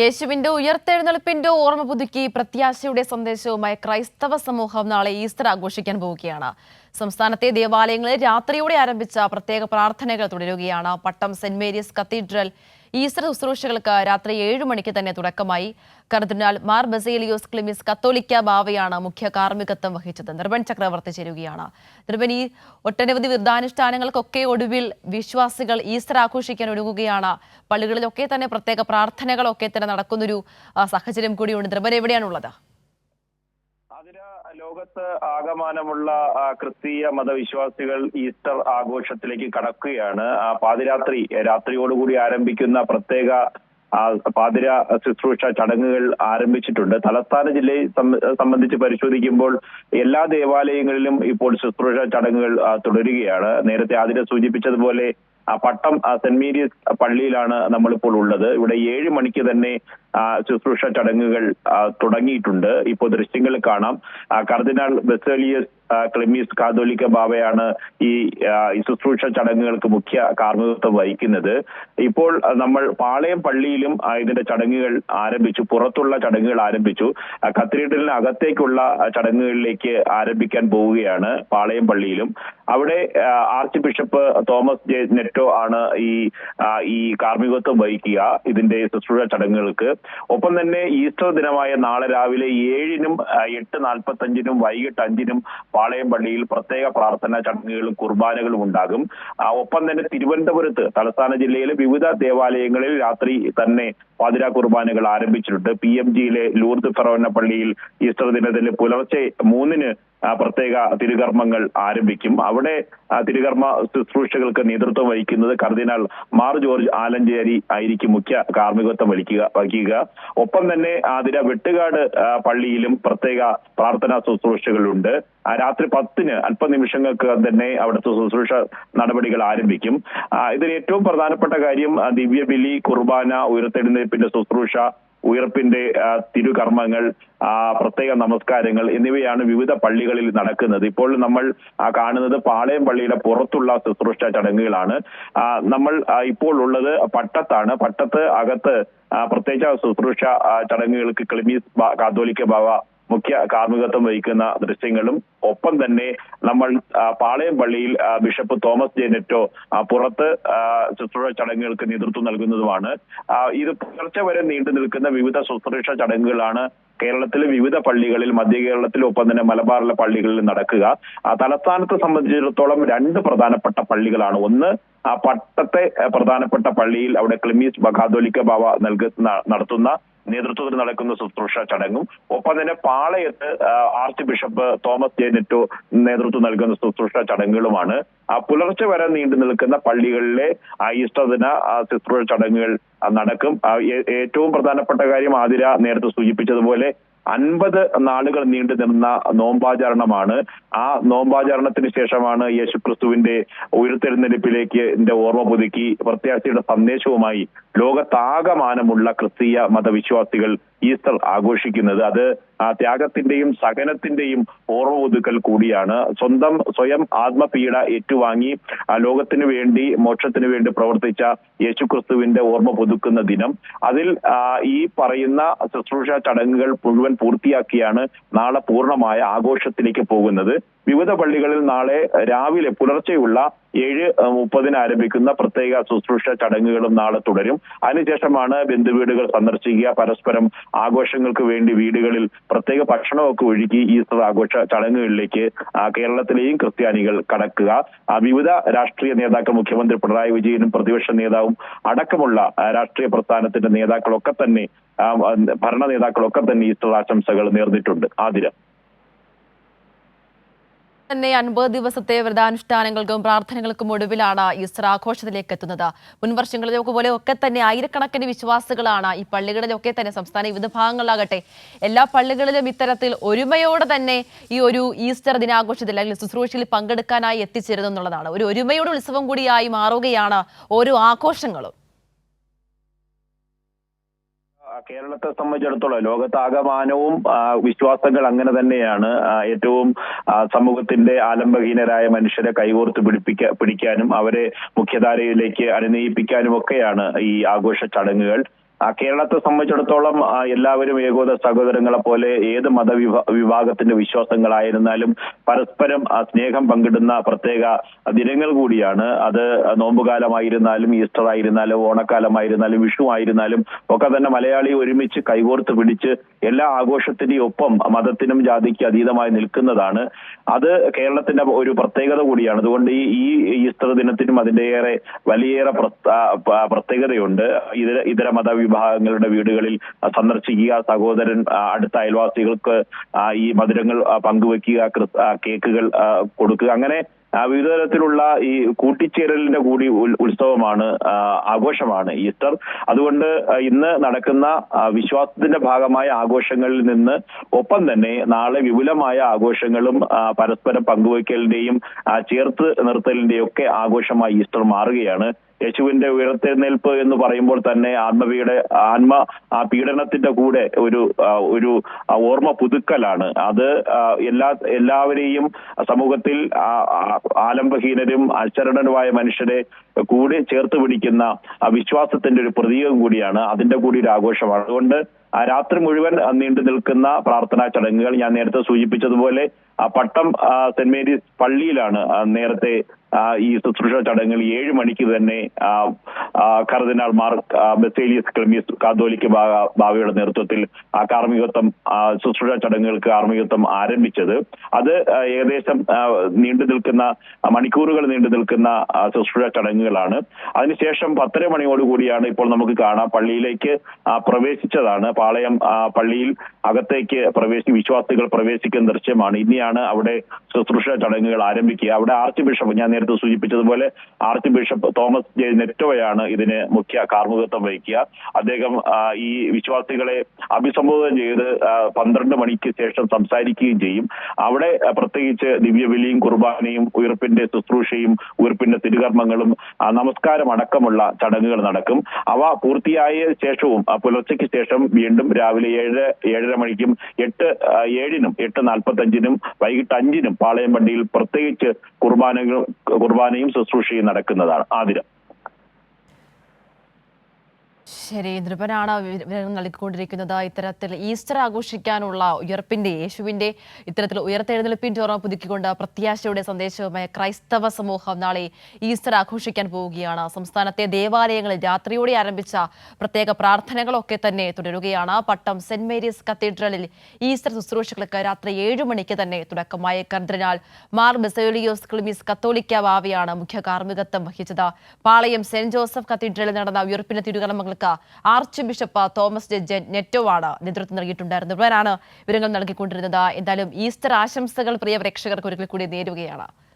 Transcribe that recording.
യേശുവിന്റെ ഉയർത്തെഴുന്നേൽപ്പിന്റെ ഓർമ്മ പുതുക്കി പ്രത്യാശയുടെ സന്ദേശവുമായി ക്രൈസ്തവ സമൂഹം നാളെ ഈസ്റ്റർ ആഘോഷിക്കാൻ പോവുകയാണ്. സംസ്ഥാനത്തെ ദേവാലയങ്ങളിൽ രാത്രിയോടെ ആരംഭിച്ച പ്രത്യേക പ്രാർത്ഥനകൾ തുടരുകയാണ്. പട്ടം സെന്റ് മേരീസ് കത്തീഡ്രൽ ഈസ്റ്റർ ശുശ്രൂഷകൾക്ക് രാത്രി 7 മണിക്ക് തന്നെ തുടക്കമായി. കർദിനാൾ മാർ ബസേലിയോസ് ക്ലിമിസ് കത്തോലിക്ക ബാവയാണ് മുഖ്യ കാർമ്മികത്വം വഹിച്ചത്. നിർബൻ ചക്രവർത്തി ചേരുകയാണ്. നിർബൻ, ഈ ഒട്ടനവധി വ്രതാനുഷ്ഠാനങ്ങൾക്കൊക്കെ ഒടുവിൽ വിശ്വാസികൾ ഈസ്റ്റർ ആഘോഷിക്കാൻ ഒരുങ്ങുകയാണ്. പള്ളികളിലൊക്കെ തന്നെ പ്രത്യേക പ്രാർത്ഥനകളൊക്കെ തന്നെ നടക്കുന്നൊരു സാഹചര്യം കൂടിയുണ്ട്. നിർബൻ, എവിടെയാണുള്ളത്? ലോകത്ത് ആകമാനമുള്ള ക്രിസ്തീയ മതവിശ്വാസികൾ ഈസ്റ്റർ ആഘോഷത്തിലേക്ക് കടക്കുകയാണ്. രാത്രിയോടുകൂടി ആരംഭിക്കുന്ന പ്രത്യേക പാതിര ശുശ്രൂഷ ചടങ്ങുകൾ ആരംഭിച്ചിട്ടുണ്ട്. തലസ്ഥാന ജില്ലയെ സംബന്ധിച്ച് പരിശോധിക്കുമ്പോൾ എല്ലാ ദേവാലയങ്ങളിലും ഇപ്പോൾ ശുശ്രൂഷ ചടങ്ങുകൾ തുടരുകയാണ്. നേരത്തെ ആതിര സൂചിപ്പിച്ചതുപോലെ പട്ടം സെന്റ് മേരീസ് പള്ളിയിലാണ് നമ്മളിപ്പോൾ ഉള്ളത്. ഇവിടെ 7 മണിക്ക് തന്നെ ശുശ്രൂഷ ചടങ്ങുകൾ തുടങ്ങിയിട്ടുണ്ട്. ഇപ്പോൾ ദൃശ്യങ്ങൾ കാണാം. കർദിനാൾ ബസേലിയസ് ക്ലിമീസ് കാതോലിക്ക ബാവയാണ് ഈ ശുശ്രൂഷ ചടങ്ങുകൾക്ക് മുഖ്യ കാർമ്മികത്വം വഹിക്കുന്നത്. ഇപ്പോൾ നമ്മൾ പാളയം പള്ളിയിലും ഇതിന്റെ ചടങ്ങുകൾ ആരംഭിച്ചു. പുറത്തുള്ള ചടങ്ങുകൾ ആരംഭിച്ചു. കത്തീഡ്രലിന് അകത്തേക്കുള്ള ചടങ്ങുകളിലേക്ക് ആരംഭിക്കാൻ പോവുകയാണ് പാളയം പള്ളിയിലും. അവിടെ ആർച്ച് ബിഷപ്പ് തോമസ് ജെ നെറ്റോ ആണ് ഈ കാർമ്മികത്വം വഹിക്കുക ഇതിന്റെ ശുശ്രൂഷ ചടങ്ങുകൾക്ക്. ഒപ്പം തന്നെ ഈസ്റ്റർ ദിനമായ നാളെ രാവിലെ 7-നും 8:45-നും വൈകിട്ട് 5-നും പാളയം പള്ളിയിൽ പ്രത്യേക പ്രാർത്ഥനാ ചടങ്ങുകളും കുർബാനകളും ഉണ്ടാകും. ഒപ്പം തന്നെ തിരുവനന്തപുരത്ത് തലസ്ഥാന ജില്ലയിലെ വിവിധ ദേവാലയങ്ങളിൽ രാത്രി തന്നെ പാതിരാ കുർബാനകൾ ആരംഭിച്ചിട്ടുണ്ട്. PMGയിലെ ലൂർദ് ഫെറോന പള്ളിയിൽ ഈസ്റ്റർ ദിനത്തിൽ പുലർച്ചെ 3-ന് പ്രത്യേക തിരുകർമ്മങ്ങൾ ആരംഭിക്കും. അവിടെ തിരുകർമ്മ ശുശ്രൂഷകൾക്ക് നേതൃത്വം വഹിക്കുന്നത് കർദിനാൾ മാർ ജോർജ് ആലഞ്ചേരി ആയിരിക്കും മുഖ്യ കാർമ്മികത്വം വഹിക്കുക. ഒപ്പം തന്നെ ആതിര വെട്ടുകാട് പള്ളിയിലും പ്രത്യേക പ്രാർത്ഥനാ ശുശ്രൂഷകളുണ്ട്. രാത്രി 10-ന് അല്പനിമിഷങ്ങൾക്ക് തന്നെ അവിടുത്തെ ശുശ്രൂഷ നടപടികൾ ആരംഭിക്കും. ഇതിൽ ഏറ്റവും പ്രധാനപ്പെട്ട കാര്യം ദിവ്യബലി, കുർബാന, ഉയർത്തെഴുന്നേൽപ്പിന്റെ ശുശ്രൂഷ, ഉയർപ്പിന്റെ തിരുകർമ്മങ്ങൾ, പ്രത്യേക നമസ്കാരങ്ങൾ എന്നിവയാണ് വിവിധ പള്ളികളിൽ നടക്കുന്നത്. ഇപ്പോൾ നമ്മൾ കാണുന്നത് പാളയം പള്ളിയുടെ പുറത്തുള്ള ശുശ്രൂഷ ചടങ്ങുകളാണ്. നമ്മൾ ഇപ്പോൾ ഉള്ളത് പട്ടത്താണ്. പട്ടത്ത് അകത്ത് പ്രത്യേക ശുശ്രൂഷ ചടങ്ങുകൾക്ക് ക്ലിമീസ് കാതോലിക്ക ബാവ മുഖ്യ കാർമ്മികത്വം വഹിക്കുന്ന ദൃശ്യങ്ങളും, ഒപ്പം തന്നെ നമ്മൾ പാളയം പള്ളിയിൽ ബിഷപ്പ് തോമസ് ജെ നെറ്റോ പുറത്ത് ശുശ്രൂഷ ചടങ്ങുകൾക്ക് നേതൃത്വം നൽകുന്നതുമാണ്. ഇത് പുലർച്ചെ വരെ നീണ്ടു നിൽക്കുന്ന വിവിധ ശുശ്രൂഷ ചടങ്ങുകളാണ് കേരളത്തിലെ വിവിധ പള്ളികളിൽ, മധ്യ കേരളത്തിലും ഒപ്പം തന്നെ മലബാറിലെ പള്ളികളിൽ നടക്കുക. തലസ്ഥാനത്തെ സംബന്ധിച്ചിടത്തോളം 2 പ്രധാനപ്പെട്ട പള്ളികളാണ്. ഒന്ന് പട്ടത്തെ പ്രധാനപ്പെട്ട പള്ളിയിൽ അവിടെ ക്ലിമീസ് കാതോലിക്ക ബാവ നടത്തുന്ന നേതൃത്വത്തിൽ നടക്കുന്ന ശുശ്രൂഷ ചടങ്ങും, ഒപ്പം തന്നെ പാളയത്ത് ആർച്ച് ബിഷപ്പ് തോമസ് ജെ നെറ്റോ നേതൃത്വം നൽകുന്ന ശുശ്രൂഷ ചടങ്ങുകളുമാണ്. പുലർച്ചെ വരെ നീണ്ടു നിൽക്കുന്ന പള്ളികളിലെ ഈസ്റ്റർ ദിന ശുശ്രൂഷ ചടങ്ങുകൾ നടക്കും. ഏറ്റവും പ്രധാനപ്പെട്ട കാര്യം ആതിര നേരത്തെ സൂചിപ്പിച്ചതുപോലെ 50 നാളുകൾ നീണ്ടു നിന്ന നോമ്പാചരണമാണ്. ആ നോമ്പാചരണത്തിന് ശേഷമാണ് യേശുക്രിസ്തുവിന്റെ ഉയർത്തെഴുന്നേൽപ്പിലേക്ക് ഓർമ്മ പുതുക്കി പ്രത്യാശയുടെ സന്ദേശവുമായി ലോകത്താകമാനമുള്ള ക്രിസ്തീയ മതവിശ്വാസികൾ ഈസ്റ്റർ ആഘോഷിക്കുന്നത്. അത് ത്യാഗത്തിന്റെയും സഹനത്തിന്റെയും ഓർമ്മ പുതുക്കൽ കൂടിയാണ്. സ്വയം ആത്മപീഡ ഏറ്റുവാങ്ങി ലോകത്തിനു വേണ്ടി, മോക്ഷത്തിനു വേണ്ടി പ്രവർത്തിച്ച യേശുക്രിസ്തുവിന്റെ ഓർമ്മ പുതുക്കുന്ന ദിനം. അതിൽ ഈ പറയുന്ന ശുശ്രൂഷ ചടങ്ങുകൾ മുഴുവൻ പൂർത്തിയാക്കിയാണ് നാളെ പൂർണ്ണമായ ആഘോഷത്തിലേക്ക് പോകുന്നത്. വിവിധ പള്ളികളിൽ നാളെ രാവിലെ പുലർച്ചെയുള്ള 7:30-ന് ആരംഭിക്കുന്ന പ്രത്യേക ശുശ്രൂഷ ചടങ്ങുകളും നാളെ തുടരും. അതിനുശേഷമാണ് ബന്ധുവീടുകൾ സന്ദർശിക്കുക, പരസ്പരം ആഘോഷങ്ങൾക്ക് വേണ്ടി വീടുകളിൽ പ്രത്യേക ഭക്ഷണമൊക്കെ ഒരുക്കി ഈസ്റ്റർ ആഘോഷ ചടങ്ങുകളിലേക്ക് കേരളത്തിലെയും ക്രിസ്ത്യാനികൾ കടക്കുക. വിവിധ രാഷ്ട്രീയ നേതാക്കൾ, മുഖ്യമന്ത്രി പിണറായി വിജയനും പ്രതിപക്ഷ നേതാവും അടക്കമുള്ള രാഷ്ട്രീയ പ്രസ്ഥാനത്തിന്റെ നേതാക്കളൊക്കെ തന്നെ, ഭരണ നേതാക്കളൊക്കെ തന്നെ ഈസ്റ്റർ ആശംസകൾ നേർന്നിട്ടുണ്ട്. ആതിര തന്നെ 50 ദിവസത്തെ വ്രതാനുഷ്ഠാനങ്ങൾക്കും പ്രാർത്ഥനകൾക്കും ഒടുവിലാണ് ഈസ്റ്റർ ആഘോഷത്തിലേക്ക് എത്തുന്നത്. മുൻവർഷങ്ങളിലൊക്കെ പോലെ ഒക്കെ തന്നെ ആയിരക്കണക്കിന് വിശ്വാസികളാണ് ഈ പള്ളികളിലൊക്കെ തന്നെ, സംസ്ഥാന വിവിധ ഭാഗങ്ങളിലാകട്ടെ എല്ലാ പള്ളികളിലും ഇത്തരത്തിൽ ഒരുമയോടെ തന്നെ ഈ ഒരു ഈസ്റ്റർ ദിനാഘോഷത്തിൽ അല്ലെങ്കിൽ ശുശ്രൂഷയിൽ പങ്കെടുക്കാനായി എത്തിച്ചേരുന്നു എന്നുള്ളതാണ്. ഒരു ഒരുമയുടെ ഉത്സവം കൂടിയായി മാറുകയാണ് ഓരോ ആഘോഷങ്ങളും. കേരളത്തെ സംബന്ധിച്ചിടത്തോളം ലോകത്താകമാനവും വിശ്വാസങ്ങൾ അങ്ങനെ തന്നെയാണ്. ഏറ്റവും സമൂഹത്തിന്റെ ആലംബഹീനരായ മനുഷ്യരെ കൈകോർത്ത് പിടിക്കാനും അവരെ മുഖ്യധാരയിലേക്ക് അനുനയിപ്പിക്കാനും ഒക്കെയാണ് ഈ ആഘോഷ ചടങ്ങുകൾ. കേരളത്തെ സംബന്ധിച്ചിടത്തോളം എല്ലാവരും ഏകോദര സഹോദരങ്ങളെ പോലെ ഏത് വിഭാഗത്തിന്റെ വിശ്വാസങ്ങളായിരുന്നാലും പരസ്പരം സ്നേഹം പങ്കിടുന്ന പ്രത്യേക ദിനങ്ങൾ കൂടിയാണ്. അത് നോമ്പുകാലമായിരുന്നാലും ഈസ്റ്റർ ആയിരുന്നാലും ഓണക്കാലമായിരുന്നാലും വിഷു ആയിരുന്നാലും ഒക്കെ തന്നെ മലയാളി ഒരുമിച്ച് കൈകോർത്ത് പിടിച്ച് എല്ലാ ആഘോഷത്തിന്റെയും ഒപ്പം മതത്തിനും ജാതിക്ക് അതീതമായി നിൽക്കുന്നതാണ്. അത് കേരളത്തിന്റെ ഒരു പ്രത്യേകത കൂടിയാണ്. അതുകൊണ്ട് ഈ ഈസ്റ്റർ ദിനത്തിനും അതിന്റെ വലിയേറെ പ്രത്യേകതയുണ്ട്. ഇതര മതവിഭാഗങ്ങളുടെ വീടുകളിൽ സന്ദർശിക്കുക, സഹോദരൻ അടുത്ത അയൽവാസികൾക്ക് ഈ മധുരങ്ങൾ പങ്കുവെക്കുക, കേക്കുകൾ കൊടുക്കുക, അങ്ങനെ വിവിധ തരത്തിലുള്ള ഈ കൂട്ടിച്ചേരലിന്റെ കൂടി ഉത്സവമാണ്, ആഘോഷമാണ് ഈസ്റ്റർ. അതുകൊണ്ട് ഇന്ന് നടക്കുന്ന വിശ്വാസത്തിന്റെ ഭാഗമായ ആഘോഷങ്ങളിൽ നിന്ന് ഒപ്പം തന്നെ നാളെ വിപുലമായ ആഘോഷങ്ങളും പരസ്പരം പങ്കുവയ്ക്കലിന്റെയും ചേർത്ത് നിർത്തലിന്റെയും ഒക്കെ ആഘോഷമായി ഈസ്റ്റർ മാറുകയാണ്. യേശുവിന്റെ ഉയർത്തെഴുന്നേൽപ്പ് എന്ന് പറയുമ്പോൾ തന്നെ പീഡനത്തിന്റെ കൂടെ ഒരു ഓർമ്മ പുതുക്കലാണ്. അത് എല്ലാവരെയും സമൂഹത്തിൽ ആലംബഹീനരും അശരണരുമായ മനുഷ്യരെ കൂടി ചേർത്ത് പിടിക്കുന്ന വിശ്വാസത്തിന്റെ ഒരു പ്രതീകം കൂടിയാണ്. അതിന്റെ കൂടി ഒരു ആഘോഷമാണ്. അതുകൊണ്ട് രാത്രി മുഴുവൻ നീണ്ടു നിൽക്കുന്ന പ്രാർത്ഥനാ ചടങ്ങുകൾ ഞാൻ നേരത്തെ സൂചിപ്പിച്ചതുപോലെ പട്ടം സെന്റ് മേരീസ് പള്ളിയിലാണ് നേരത്തെ ഈ ശുശ്രൂഷ ചടങ്ങുകൾ 7 മണിക്ക് തന്നെ കർദിനാൾ മാർ ബസേലിയസ് ക്ലെമീസ് കാതോലിക്ക ബാവയുടെ നേതൃത്വത്തിൽ ശുശ്രൂഷ ചടങ്ങുകൾക്ക് കാർമ്മികത്വം ആരംഭിച്ചത്. അത് ഏകദേശം മണിക്കൂറുകൾ നീണ്ടു നിൽക്കുന്ന ശുശ്രൂഷ ചടങ്ങുകളാണ്. അതിനുശേഷം 10:30 മണിയോടുകൂടിയാണ് ഇപ്പോൾ നമുക്ക് കാണാം പള്ളിയിലേക്ക് പ്രവേശിച്ചതാണ്. പാളയം പള്ളിയിൽ അകത്തേക്ക് വിശ്വാസികൾ പ്രവേശിക്കുന്ന ദൃശ്യമാണ്. ഇനിയാണ് അവിടെ ശുശ്രൂഷ ചടങ്ങുകൾ ആരംഭിക്കുക. അവിടെ ആർച്ച് ബിഷപ്പ്, ഞാൻ നേരത്തെ സൂചിപ്പിച്ചതുപോലെ ആർച്ച് ബിഷപ്പ് തോമസ് ജെ നെറ്റോയാണ് ഇതിന് മുഖ്യ കാർമ്മികത്വം വഹിക്കുക. അദ്ദേഹം ഈ വിശ്വാസികളെ അഭിസംബോധന ചെയ്ത് 12 മണിക്ക് ശേഷം സംസാരിക്കുകയും ചെയ്യും. അവിടെ പ്രത്യേകിച്ച് ദിവ്യബലിയും കുർബാനയും ഉയർപ്പിന്റെ ശുശ്രൂഷയും ഉയർപ്പിന്റെ തിരുകർമ്മങ്ങളും നമസ്കാരം അടക്കമുള്ള ചടങ്ങുകൾ നടക്കും. അവ പൂർത്തിയായ ശേഷവും പുലർച്ചയ്ക്ക് ശേഷം വീണ്ടും രാവിലെ 7:30 മണിക്കും 8:07-നും 8:45-നും വൈകിട്ട് 5-നും പാളയം പള്ളിയിൽ പ്രത്യേകിച്ച് കുർബാനയും ശുശ്രൂഷയും നടക്കുന്നതാണ്. ആതിരം. ശരി, ധ്രുവനാണ് വിവരം നൽകിക്കൊണ്ടിരിക്കുന്നത്. ഇത്തരത്തിൽ ഈസ്റ്റർ ആഘോഷിക്കാനുള്ള യേശുവിന്റെ ഇത്തരത്തിൽ ഉയർത്തെഴുന്നേൽപ്പിന്റെ ഓർമ്മ പുതുക്കിക്കൊണ്ട് പ്രത്യാശയുടെ സന്ദേശവുമായി ക്രൈസ്തവ സമൂഹം നാളെ ഈസ്റ്റർ ആഘോഷിക്കാൻ പോവുകയാണ്. സംസ്ഥാനത്തെ ദേവാലയങ്ങളിൽ രാത്രിയോടെ ആരംഭിച്ച പ്രത്യേക പ്രാർത്ഥനകളൊക്കെ തന്നെ തുടരുകയാണ്. പട്ടം സെന്റ് മേരീസ് കത്തീഡ്രലിൽ ഈസ്റ്റർ ശുശ്രൂഷകൾക്ക് രാത്രി 7 മണിക്ക് തന്നെ തുടക്കമായ കർദിനാൾ മാർ ബസേലിയോസ് ക്ലെമീസ് കാതോലിക്ക ബാവയാണ് മുഖ്യ കാർമ്മികത്വം വഹിച്ചത്. പാളയം സെന്റ് ജോസഫ് കത്തീഡ്രലിൽ നടന്ന ഉയർപ്പിന്റെ തിരുകർമ്മങ്ങൾക്ക് ആർച്ച് ബിഷപ്പ് തോമസ് ജെ നെറ്റോവാണ് നേതൃത്വം നൽകിയിട്ടുണ്ടായിരുന്നത്. ഇവരാണ് വിവരങ്ങൾ നൽകിക്കൊണ്ടിരുന്നത്. എന്തായാലും ഈസ്റ്റർ ആശംസകൾ പ്രിയ പ്രേക്ഷകർക്ക് ഒരിക്കൽ കൂടി നേരുകയാണ്.